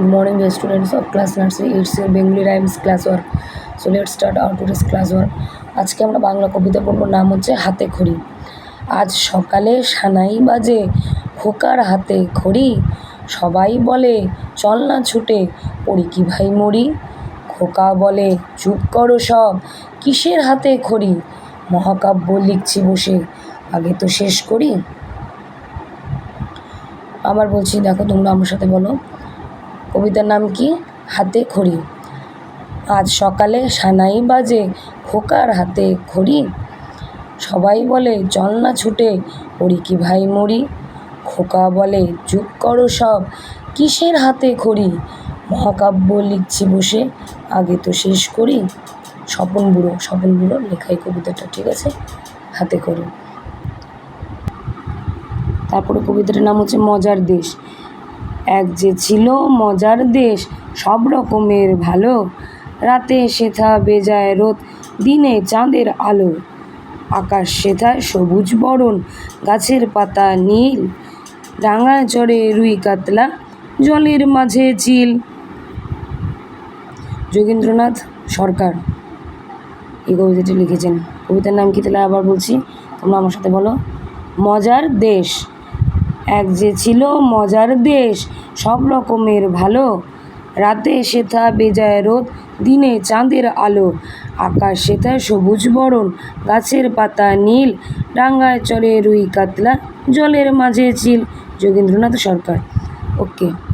Good morning, dear students of class nursery. It's your Bengali rhymes class work. So let's start our today's class work. আজকে আমরা বাংলা কবিতা পড়ব, নাম হচ্ছে হাতে খড়ি। আজ সকালে সানাই বাজে, খোকার হাতে খড়ি। সবাই বলে চল না ছুটে, পড়ি কি ভাই মরি। খোকা বলে চুপ করো সব, কিসের হাতে খড়ি। মহাকাব্য লিখছি বসে, আগে তো শেষ করি। আবার বলছি, দেখো তোমরা আমার সাথে বলো। কবিতার নাম কি? হাতে খড়ি। আজ সকালে সানাই বাজে, খোকার হাতে খড়ি। সবাই বলে চল না ছুটে, পড়ি কি ভাই মরি। খোকা বলে চুপ করো সব, কিসের হাতে খড়ি। মহাকাব্য লিখছি বসে, আগে তো শেষ করি। স্বপন বুড়ো লেখাই কবিতাটা, ঠিক আছে? হাতে খড়ি। তারপরে কবিতাটার নাম হচ্ছে মজার দেশ। এক যে ছিল মজার দেশ, সব রকমের ভালো। রাতে সেথা বেজায় রোদ, দিনে চাঁদের আলো। আকাশ সেথায় সবুজ বরণ, গাছের পাতা নীল। ডাঙায় চড়ে রুই কাতলা, জলের মাঝে চিল। যোগীন্দ্রনাথ সরকার এই কবিতাটি লিখেছেন। কবিতার নাম কি তাহলে আবার বলছি, তোমরা আমার সাথে বলো। মজার দেশ। এক যে ছিল মজার দেশ, সব রকমের ভালো। রাতে সেথা বেজায় রোদ, দিনে চাঁদের আলো। আকাশ সেথা সবুজ বরণ, গাছের পাতা নীল। ডাঙায় চড়ে রুই কাতলা, জলের মাঝে চিল। যোগীন্দ্রনাথ সরকার। ওকে।